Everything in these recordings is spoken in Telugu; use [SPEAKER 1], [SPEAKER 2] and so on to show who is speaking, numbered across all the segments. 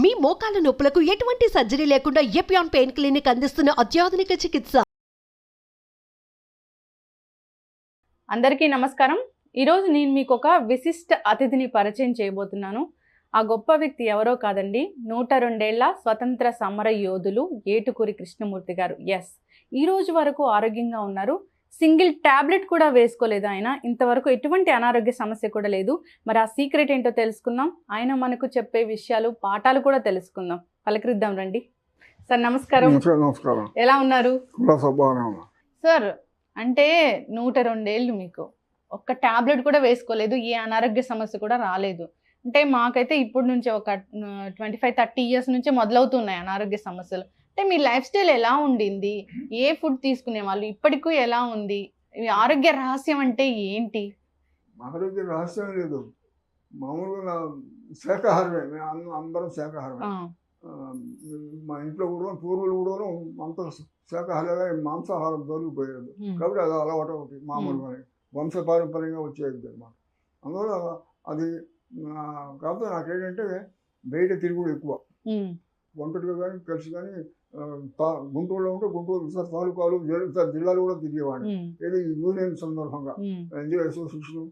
[SPEAKER 1] మీ మోకాల నొప్పులకు ఎటువంటి సర్జరీ లేకుండా ఎపియాన్ పెయిన్ క్లినిక్ అందిస్తున్న అత్యాధునిక చికిత్స.
[SPEAKER 2] అందరికీ నమస్కారం. ఈరోజు నేను మీకు ఒక విశిష్ట అతిథిని పరిచయం చేయబోతున్నాను. ఆ గొప్ప వ్యక్తి ఎవరో కాదండి, 102 ఏళ్ల స్వతంత్ర సమర యోధులు ఏటుకూరి కృష్ణమూర్తి గారు. ఈ రోజు వరకు ఆరోగ్యంగా ఉన్నారు. సింగిల్ టాబ్లెట్ కూడా వేసుకోలేదు ఆయన. ఇంతవరకు ఎటువంటి అనారోగ్య సమస్య కూడా లేదు. మరి ఆ సీక్రెట్ ఏంటో తెలుసుకుందాం. ఆయన మనకు చెప్పే విషయాలు, పాఠాలు కూడా తెలుసుకుందాం. పలకరిద్దాం రండి. సార్ నమస్కారం.
[SPEAKER 3] నమస్కారం.
[SPEAKER 2] ఎలా ఉన్నారు
[SPEAKER 3] సార్?
[SPEAKER 2] అంటే 102 ఏళ్ళు, మీకు ఒక్క టాబ్లెట్ కూడా వేసుకోలేదు, ఏ అనారోగ్య సమస్య కూడా రాలేదు. అంటే మాకైతే ఇప్పుడు నుంచి ఒక 25-30 ఇయర్స్ నుంచి మొదలవుతున్నాయి అనారోగ్య సమస్యలు. అంటే మీ లైఫ్ స్టైల్ ఎలా ఉండింది, ఏ ఫుడ్ తీసుకునే వాళ్ళు, ఇప్పటికూ ఎలా ఉంది, ఆరోగ్య రహస్యం అంటే ఏంటి?
[SPEAKER 3] ఆరోగ్య రహస్యం లేదు, మామూలుగా శాకాహారమే. మేము అందరం శాకాహారమే. మా ఇంట్లో కూడా పూర్వులు కూడా అంత శాకాహారంగా మాంసాహారం తొలగిపోయేది కాబట్టి అది అలవాటు ఒకటి మామూలుగా వంశపారంపర్యంగా వచ్చేది అన్నమాట. అందువల్ల అది కాకపోతే నాకేంటంటే బయట తిరుగుడు ఎక్కువ, ఒంటరిగా కానీ కలిసి కానీ. గుంటూరులో ఉంటే గుంటూరు సార్ తాలూకాలు జిల్లాలు కూడా తిరిగేవాడిని. ఏది యూనియన్ సందర్భంగా ఎన్జిఓ అసోసియేషన్,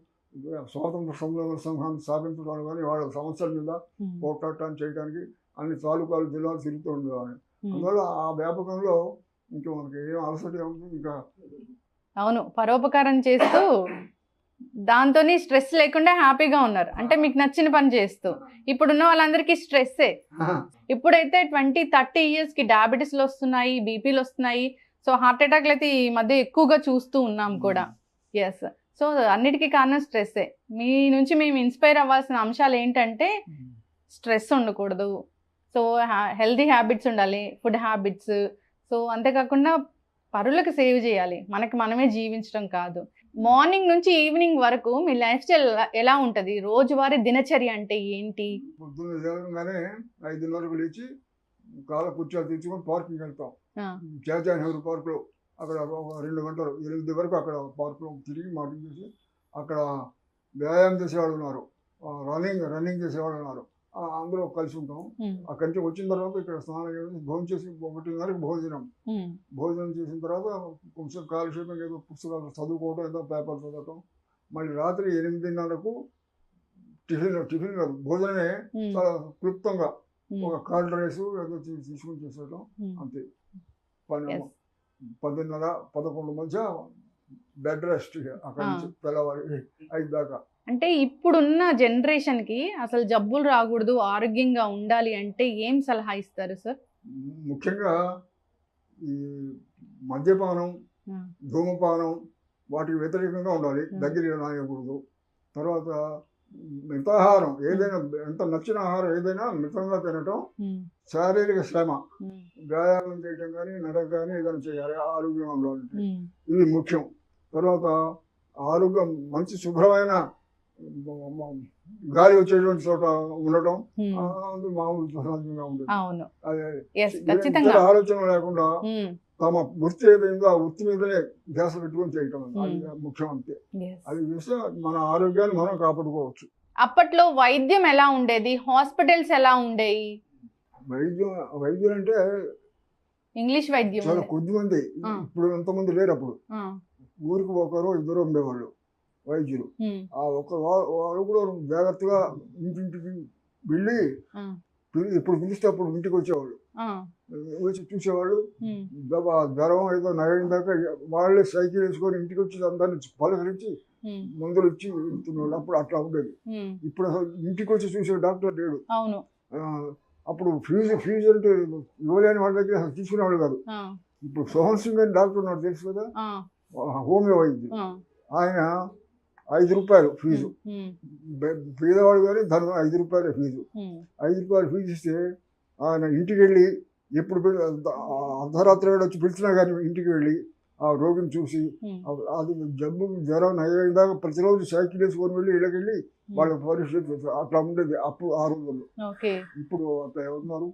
[SPEAKER 3] స్వాతంత్ర సంఘాన్ని స్థాపించడానికి కానీ వాళ్ళ సమస్యల మీద పోట్లాడటానికి చేయడానికి అన్ని తాలూకాలు జిల్లాలు తిరుగుతూ ఉండేవాడిని. అందువల్ల ఆ వ్యాపకంలో ఇంకా మనకి ఏం అలసట ఉంటుంది. ఇంకా
[SPEAKER 2] అవును, పరోపకారం చేస్తూ దాంతో స్ట్రెస్ లేకుండా హ్యాపీగా ఉన్నారు. అంటే మీకు నచ్చిన పని చేస్తూ. ఇప్పుడున్న వాళ్ళందరికీ స్ట్రెస్సే. ఇప్పుడైతే 20-30 ఇయర్స్కి డయాబెటీస్లు వస్తున్నాయి, బీపీలు వస్తున్నాయి. సో హార్ట్ అటాక్లు అయితే ఈ మధ్య ఎక్కువగా చూస్తూ ఉన్నాం కూడా. సో అన్నిటికీ కారణం స్ట్రెస్సే. మీ నుంచి మేము ఇన్స్పైర్ అవ్వాల్సిన అంశాలు ఏంటంటే స్ట్రెస్ ఉండకూడదు, సో హెల్తీ హ్యాబిట్స్ ఉండాలి, ఫుడ్ హ్యాబిట్స్. సో అంతేకాకుండా పరులకు సేవ్ చేయాలి, మనకి మనమే జీవించడం కాదు. మార్నింగ్ నుంచి ఈవినింగ్ వరకు మీ లైఫ్ స్టైల్ ఎలా ఉంటుంది? రోజువారీ దినచర్య అంటే ఏంటి?
[SPEAKER 3] పొద్దున్న లేవగానే 5:30కు లేచి కాల కుర్చీలు తెచ్చుకొని పార్కింగ్ వెళ్తాం. చాచా నెహ్రూ పార్క్లో అక్కడ 2 గంటలు 8 వరకు అక్కడ పార్క్లో తిరిగి మాటింగ్ చేసి అక్కడ వ్యాయామం చేసేవాళ్ళు ఉన్నారు, రన్నింగ్ చేసేవాళ్ళు ఉన్నారు. అందరూ కలిసి ఉంటాం. అక్కడి నుంచి వచ్చిన తర్వాత ఇక్కడ స్నానం చేసి భోజనం చేసి 1:30కి భోజనం చేసిన తర్వాత కొంచెం కాలక్షేపం ఏదో పుస్తకాలు చదువుకోవడం, ఏదో పేపర్ చదవటం. మళ్ళీ రాత్రి 8:30కు టిఫిన్ కాదు, భోజనమే చాలా క్లుప్తంగా ఒక కార్డ్ రైస్ ఏదో తీసుకుని చేసేయటం అంతే. 10:30-11 మధ్య బెడ్ రెస్ట్. అక్కడి నుంచి తెల్లవారి 5 దాకా.
[SPEAKER 2] అంటే ఇప్పుడున్న జనరేషన్కి అసలు జబ్బులు రాకూడదు, ఆరోగ్యంగా ఉండాలి అంటే ఏం సలహా ఇస్తారు సార్?
[SPEAKER 3] ముఖ్యంగా ఈ మద్యపానం, ధూమపానం వాటికి వ్యతిరేకంగా ఉండాలి, దగ్గర రాయకూడదు. తర్వాత మితాహారం, ఏదైనా ఎంత నచ్చిన ఆహారం ఏదైనా మితంగా తినటం, శారీరక శ్రమ, వ్యాయామం చేయటం కానీ నడక కానీ ఏదైనా చేయాలి ఆరోగ్యంగా ఉండాలంటే. ఇవి ముఖ్యం. తర్వాత ఆరోగ్యం, మంచి శుభ్రమైన గాలి వచ్చేటువంటి చోట ఉండటం మామూలు సహజంగా ఉంటుంది. ఆలోచన లేకుండా తమ వృత్తి ఏదైందో ఆ వృత్తి మీదనే ధ్యాస పెట్టుకొని చేయటం అది ముఖ్యం. అంతే. అది చూస్తే మన ఆరోగ్యాన్ని మనం కాపాడుకోవచ్చు.
[SPEAKER 2] అప్పట్లో వైద్యం ఎలా ఉండేది? హాస్పిటల్స్ ఎలా ఉండేవి?
[SPEAKER 3] వైద్యం అంటే
[SPEAKER 2] ఇంగ్లీష్ వైద్యం
[SPEAKER 3] చాలా కొద్దిమంది. ఇప్పుడు ఎంతమంది లేరు. అప్పుడు ఊరికి ఒకరు ఇద్దరు ఉండేవాళ్ళు వైద్యులు. ఆ వాళ్ళు కూడా జాగ్రత్తగా ఇంటింటికి వెళ్ళి ఇప్పుడు పిలిస్తే అప్పుడు ఇంటికి వచ్చేవాళ్ళు, వచ్చి చూసేవాళ్ళు. జ్వరం ఏదో నయం దాకా వాళ్ళే సైకిల్ వేసుకొని ఇంటికి వచ్చి అందరిని పలకరించి మందులు ఇచ్చి వెళ్తున్నాడు. అప్పుడు అట్లా ఉండేది. ఇప్పుడు అసలు ఇంటికి వచ్చి చూసే డాక్టర్ లేడు. అప్పుడు ఫీజు అంటే ఇవ్వలేని వాళ్ళ దగ్గర అసలు తీసుకునేవాళ్ళు కాదు. ఇప్పుడు సోహన్ సింగ్ అని డాక్టర్ ఉన్నాడు, తెలుసు కదా, హోమియో వైద్యుడు. ఆయన 5 రూపాయలు ఫీజు. పేదవాడు కానీ ధనం 5 రూపాయలే ఫీజు. 5 రూపాయలు ఫీజు ఇస్తే ఆయన ఇంటికి వెళ్ళి ఎప్పుడు అర్ధరాత్రి వచ్చి పిలిచినా కానీ ఇంటికి వెళ్ళి ఆ రోగిని చూసి అది జబ్బు జ్వరం నయం దాకా ప్రతిరోజు సైకిల్ వేసుకొని వెళ్ళి ఇళ్ళకి వెళ్ళి వాళ్ళ పరీక్ష అట్లా ఉండేది అప్పుడు ఆ రోజుల్లో. ఇప్పుడు అట్లా ఎవరున్నారు?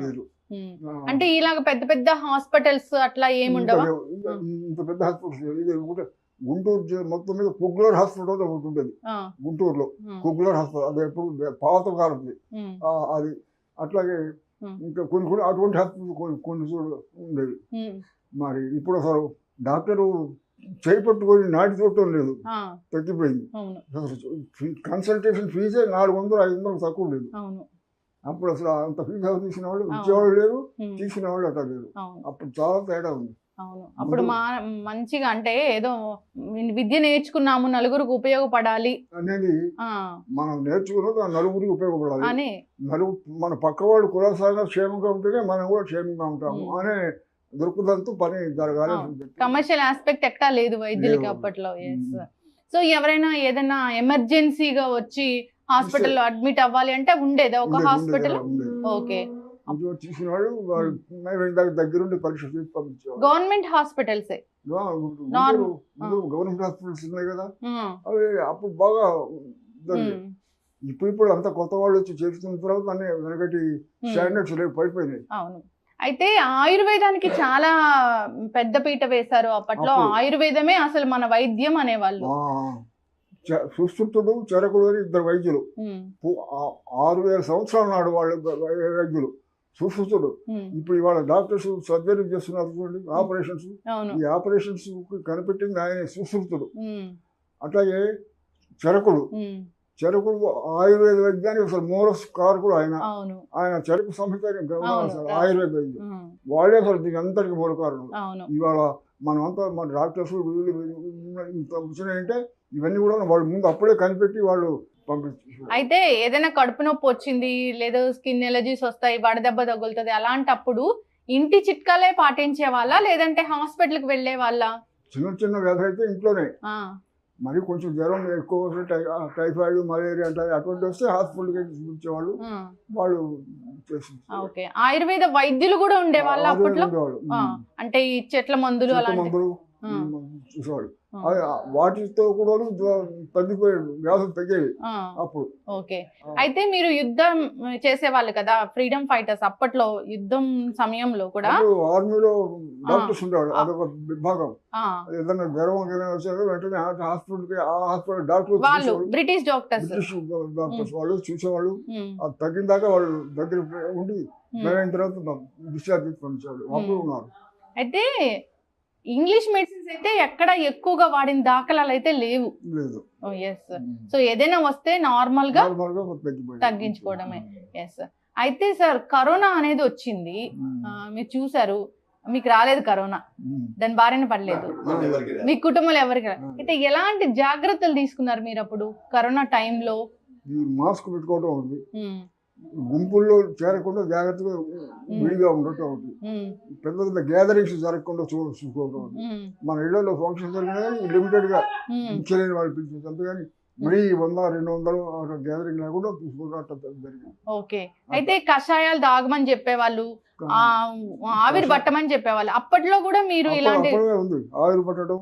[SPEAKER 3] లేరు.
[SPEAKER 2] అంటే ఇలాగ పెద్ద పెద్ద హాస్పిటల్స్ అట్లా ఏముండవు.
[SPEAKER 3] ఇంత పెద్ద హాస్పిటల్స్ గుంటూరు మొత్తం మీద కుగ్లర్ హాస్పిటల్ ఒకటి ఉంటుంది గుంటూరులో. కుగ్లర్ హాస్పిటల్ అది ఎప్పుడు పాత కాలంది. అది అట్లాగే ఇంకా కొన్ని అటువంటి హాస్పిటల్ కొన్ని చోట్ల ఉండేవి. మరి ఇప్పుడు అసలు డాక్టరు చేపట్టుకొని నాటి చూడటం లేదు, తగ్గిపోయింది. కన్సల్టేషన్ ఫీజే 400-500 తక్కువ లేదు. అప్పుడు అసలు అంత ఫీజు తీసిన వాళ్ళు ఇచ్చేవాళ్ళు లేరు, తీసుకునే వాళ్ళు అట్లా లేరు. అప్పుడు చాలా తేడా ఉంది.
[SPEAKER 2] అవును, అప్పుడు మంచిగా అంటే ఏదో విద్య నేర్చుకున్నాము నలుగురికి ఉపయోగపడాలి
[SPEAKER 3] అనేది మనం నేర్చుకున్నది నలుగురికి ఉపయోగపడాలి, మన పక్క వాళ్ళు కులాసాగా క్షేమంగా ఉంటేనే మనం కూడా క్షేమంగా ఉంటాము అనే దొరుకుదంతో పని జరగాలి.
[SPEAKER 2] కమర్షియల్ ఆస్పెక్ట్ ఎక్కడా లేదు వైద్యులకి అప్పట్లో. సో ఎవరైనా ఏదైనా ఎమర్జెన్సీగా వచ్చి హాస్పిటల్లో అడ్మిట్ అవ్వాలి అంటే ఉండేదా ఒక హాస్పిటల్? ఓకే,
[SPEAKER 3] దగ్గరుండి పరీక్ష చేసి పంపించేవారు.
[SPEAKER 2] గవర్నమెంట్ హాస్పిటల్స్
[SPEAKER 3] గవర్నమెంట్ హాస్పిటల్స్ ఉన్నాయి కదా, అవి అప్పుడు బాగా ఇప్పుడు అంతా కొత్త వాళ్ళు వచ్చి చేస్తున్న తర్వాత అన్ని వెనకటి స్టాండర్డ్స్ లేవు, పడిపోయినాయి.
[SPEAKER 2] అవును, అయితే ఆయుర్వేదానికి చాలా పెద్ద పీట వేశారు అప్పట్లో. ఆయుర్వేదమే అసలు మన వైద్యం అనేవాళ్ళు.
[SPEAKER 3] సుశ్రుతుడు, చరకుడు అని 2 వైద్యులు, 6000 సంవత్సరాల నాడు వాళ్ళు వైద్యులు. సుశ్రుతుడు ఇప్పుడు ఇవాళ డాక్టర్స్ సర్జరీ చేస్తున్నారు చూడండి, ఆపరేషన్స్. ఈ ఆపరేషన్స్ కనిపెట్టింది ఆయన సుశ్రుతుడు. అట్లాగే చరకుడు ఆయుర్వేద వైద్యానికి అసలు మూలస్ కారకుడు ఆయన. ఆయన చరకు సంహిత ఆయుర్వేద వైద్యం, వాళ్ళే అసలు దీనికి అంతటికి మూలకారుడు. ఇవాళ మనమంతా మన డాక్టర్స్ వచ్చినాయంటే ఇవన్నీ కూడా వాళ్ళు ముందు అప్పుడే కనిపెట్టి వాళ్ళు పంపించారు.
[SPEAKER 2] అయితే ఏదైనా కడుపు నొప్పి వచ్చింది లేదా స్కిన్ ఎలర్జీస్ వస్తాయి, వడదెబ్బ తగులుతుంది, అలాంటప్పుడు ఇంటి చిట్కాలే పాటించే వాళ్ళ లేదంటే హాస్పిటల్కి వెళ్ళే వాళ్ళ?
[SPEAKER 3] చిన్న వ్యాధులు అయితే ఇంట్లోనే, మరి కొంచెం జ్వరం ఎక్కువ టైఫాయిడ్, మలేరియా అంటే అటువంటి వస్తే హాస్పిటల్కి చూపించేవాళ్ళు. వాళ్ళు
[SPEAKER 2] ఓకే, ఆయుర్వేద వైద్యులు కూడా ఉండేవాళ్ళు అప్పట్లో, అంటే ఈ చెట్ల మందులు
[SPEAKER 3] చూసేవాళ్ళు. వాటితో కూడా తగ్గిపోయాడు, వ్యాధులు తగ్గేవి అప్పుడు.
[SPEAKER 2] ఓకే, అయితే మీరు యుద్ధం చేసేవాళ్ళు కదా, ఫ్రీడమ్ ఫైటర్స్. అప్పట్లో యుద్ధం సమయంలో కూడా
[SPEAKER 3] ఆర్మీలో డాక్టర్స్ ఉండేవాళ్ళు, అదొక విభాగం. ఏదైనా జ్వరం వచ్చారు వెంటనే హాస్పిటల్కి, ఆ హాస్పిటల్ డాక్టర్
[SPEAKER 2] వాళ్ళు బ్రిటిష్ డాక్టర్స్
[SPEAKER 3] వాళ్ళు చూసేవాళ్ళు. అది తగ్గిన దాకా వాళ్ళు దగ్గర ఉండి అయిన తర్వాత డిశ్చార్జ్ పంపించేవాళ్ళు. అప్పుడు ఉన్నారు.
[SPEAKER 2] అయితే ఇంగ్లీష్ మెడిసిన్స్ అయితే ఎక్కడ ఎక్కువగా వాడిన దాఖలాలు అయితే లేవు. సో ఏదైనా వస్తే నార్మల్ గా తగ్గించుకోవడమే. ఎస్, అయితే సార్ కరోనా అనేది వచ్చింది, మీరు చూసారు, మీకు రాలేదు కరోనా, దాని బారిన పడలేదు, మీ కుటుంబంలో ఎవరికి. అయితే ఎలాంటి జాగ్రత్తలు తీసుకున్నారు మీరు అప్పుడు కరోనా టైంలో?
[SPEAKER 3] మాస్క్ పెట్టుకోవడం ఉంది, గుంపుల్లో చేరకుండా జాగ్రత్తగా విడిగా ఉండటం అవుతుంది, పెద్ద పెద్ద గ్యాదరింగ్స్ జరగకుండా చూసుకోవడం. మన ఇళ్లలో ఫంక్షన్ జరిగినా లిమిటెడ్ గా ఇచ్చలేని వాళ్ళు పిలిచేది, అంతేగాని మరీ 100-200 గ్యాదరింగ్ లేకుండా చూసుకోవడం జరిగింది.
[SPEAKER 2] ఓకే, అయితే కషాయాలు తాగమని చెప్పేవాళ్ళు, ఆవిరి పట్టమని చెప్పేవాళ్ళు. అప్పట్లో కూడా మీరు ఇలాంటి
[SPEAKER 3] ఉంది, ఆవిరి పట్టడం,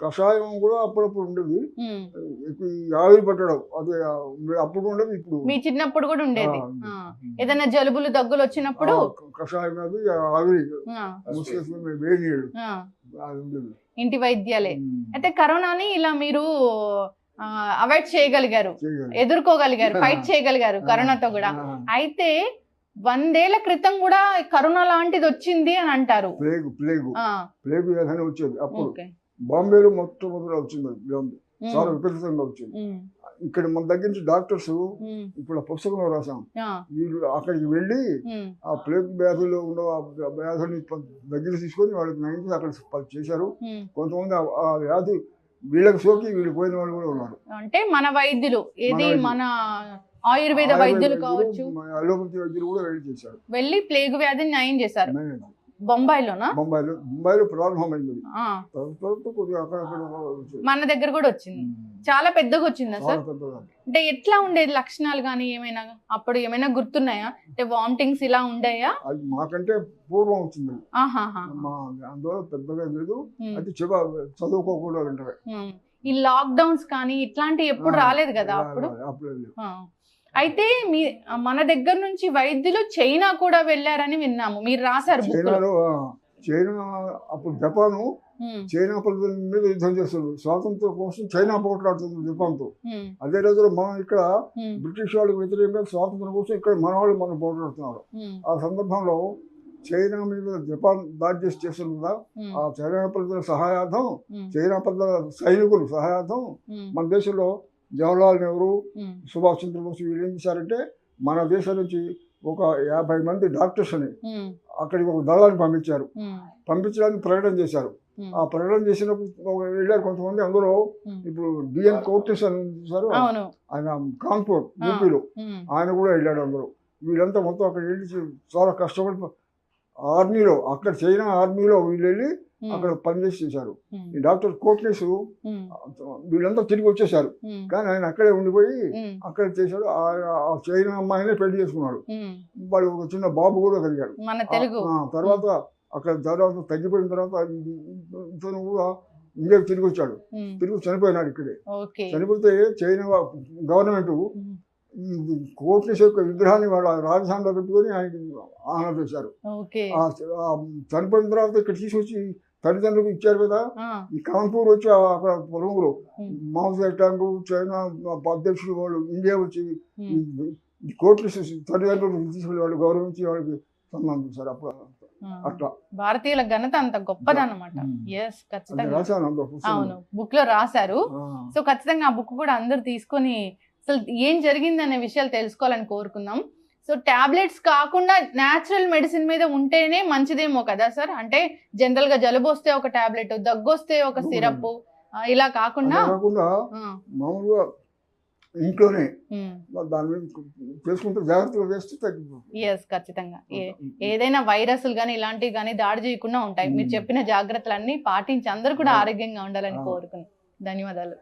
[SPEAKER 3] కషాయం కూడా అప్పుడప్పుడు ఉండేది. ఆవిరి పట్టడం అది అప్పుడు ఉండేది, ఇప్పుడు.
[SPEAKER 2] మీ చిన్నప్పుడు కూడా ఉండేది, ఏదైనా జలుబులు దగ్గులు వచ్చినప్పుడు
[SPEAKER 3] కషాయం అది ఆవిరి వేడి నీళ్ళు ఉండేది,
[SPEAKER 2] ఇంటి వైద్యాలే. అయితే కరోనాని ఇలా మీరు అవాయిడ్ చేయగలిగారు, ఎదుర్కోగలిగారు, ఫైట్ చేయగలిగారు కరోనాతో కూడా. అయితే 100 ఏళ్ల క్రితం కూడా కరోనా లాంటిది వచ్చింది అని అంటారు.
[SPEAKER 3] ప్లేగు వ్యాధి వచ్చేది అప్పుడు. బాంబేలో మొట్టమొదటి వచ్చింది, చాలా విపరీతంగా వచ్చింది. ఇక్కడ మన దగ్గర నుంచి డాక్టర్స్ ఇప్పుడు పుస్తకంలో రాసాం, వీళ్ళు అక్కడికి వెళ్ళి ఆ ప్లేగ్ వ్యాధుల్లో ఉన్న వ్యాధుల్ని దగ్గర తీసుకొని వాళ్ళకి నయం అక్కడ చేశారు. కొంతమంది ఆ వ్యాధి వీళ్ళకి సోకి వీళ్ళు పోయిన వాళ్ళు కూడా ఉన్నారు.
[SPEAKER 2] అంటే మన వైద్యులు, ఏది మన ఆయుర్వేద వైద్యులు కావచ్చు,
[SPEAKER 3] అలోపతి వైద్యులు కూడా వెళ్ళి చేశారు,
[SPEAKER 2] వెళ్ళి ప్లేగు వ్యాధిని నయం చేశారు. బొంబాయిలోనా?
[SPEAKER 3] బొంబాయిలో ప్రారంభమైంది,
[SPEAKER 2] మన దగ్గర కూడా వచ్చింది. చాలా పెద్దగా వచ్చిందా సార్? అంటే ఎట్లా ఉండేది లక్షణాలు కానీ ఏమైనా అప్పుడు ఏమైనా గుర్తున్నాయా? అంటే వామిటింగ్స్ ఇలా ఉండేయా?
[SPEAKER 3] మాకంటే పూర్వం వచ్చింది, అందువల్ల పెద్దగా లేదు. అయితే చదువుకోకూడదు అంటారు.
[SPEAKER 2] ఈ లాక్డౌన్స్ కానీ ఇట్లాంటివి ఎప్పుడు రాలేదు కదా అప్పుడు. అయితే మన దగ్గర నుంచి వైద్యులు చైనా కూడా వెళ్ళారని విన్నాము, మీరు రాశారు.
[SPEAKER 3] చైనా అప్పుడు జపాను చైనా పద్ధతుల మీద యుద్ధం చేస్తుంది, స్వాతంత్రం కోసం చైనా పోట్లాడుతుంది జపాన్తో. అదే రోజులో మనం ఇక్కడ బ్రిటిష్ వాళ్ళకి వ్యతిరేకంగా స్వాతంత్రం కోసం ఇక్కడ మన వాళ్ళు మనం పోట్లాడుతున్నారు. ఆ సందర్భంలో చైనా మీద జపాన్ దాడి చేస్తుంది కదా, ఆ చైనా ప్రజల సహాయార్థం, చైనా ప్రజల సైనికులు సహాయార్థం మన దేశంలో జవహర్లాల్ నెహ్రూ, సుభాష్ చంద్రబోస్ వీళ్ళు ఏం చేశారంటే మన దేశం నుంచి ఒక 50 మంది డాక్టర్స్ అని అక్కడికి ఒక దళాన్ని పంపించారు. పంపించడానికి ప్రకటన చేశారు. ఆ ప్రకటన చేసినప్పుడు వెళ్ళారు కొంతమంది. అందులో ఇప్పుడు డిఎన్ కోర్టెస్ అని చూసారు, ఆయన కాన్పూర్ యూపీలో, ఆయన కూడా వెళ్ళాడు. అందులో వీళ్ళంతా మొత్తం అక్కడ వెళ్ళి చాలా కష్టపడి ఆర్మీలో, అక్కడ చైనా ఆర్మీలో వీళ్ళు వెళ్ళి అక్కడ పనిచేసి చేశారు. ఈ డాక్టర్ కోట్నెస్ వీళ్ళంతా తిరిగి వచ్చేసారు, కానీ ఆయన అక్కడే ఉండిపోయి అక్కడ చేశాడు. ఆ చైనా అమ్మాయినే పెళ్లి చేసుకున్నాడు. వాడు ఒక చిన్న బాబు కూడా కలిగాడు. తర్వాత అక్కడ తర్వాత తగ్గిపోయిన తర్వాత ఇతను కూడా ఇండియాకి తిరిగి వచ్చాడు. తిరిగి చనిపోయినాడు ఇక్కడే. చనిపోతే చైనా గవర్నమెంట్ ఈ కోట్నెస్ యొక్క విగ్రహాన్ని వాళ్ళ రాజధానిలో పెట్టుకొని ఆయనకి ఆనర్ చేశారు. చనిపోయిన తర్వాత ఇక్కడ తీసుకొచ్చి తల్లిదండ్రులకు ఇచ్చారు కదా. ఈ కాన్పూర్ వచ్చి అక్కడ పొలంలో మావు జెట్టాంగ్ చైనా అధ్యక్షులు వాళ్ళు ఇండియా వచ్చి ఈ కోట్నెస్ తల్లిదండ్రులు తీసుకెళ్ళి వాళ్ళు గౌరవించి వాళ్ళకి సన్మానం చేశారు. అప్పుడు అట్లా
[SPEAKER 2] భారతీయుల ఘనత అంత గొప్పదన్నమాట. అవును, బుక్ లో రాశారు. సో ఖచ్చితంగా ఆ బుక్ కూడా అందరు తీసుకొని అసలు ఏం జరిగింది అనే విషయాలు తెలుసుకోవాలని కోరుకుందాం. సో టాబ్లెట్స్ కాకుండా న్యాచురల్ మెడిసిన్ మీద ఉంటేనే మంచిదేమో కదా సార్? అంటే జనరల్ గా జలుబు వస్తే ఒక టాబ్లెట్, దగ్గు వస్తే ఒక సిరప్, ఇలా కాకుండా
[SPEAKER 3] మామూలుగా ఇంట్లోనే దాని మీద చేసుకుంటే జాగ్రత్తగా చేస్తే తగ్గిపోతుంది.
[SPEAKER 2] ఖచ్చితంగా ఏదైనా వైరస్లు కానీ ఇలాంటివి కానీ దాడి చేయకుండా ఉంటాయి. మీరు చెప్పిన జాగ్రత్తలన్నీ పాటించి అందరూ కూడా ఆరోగ్యంగా ఉండాలని కోరుకున్నాం. ధన్యవాదాలు.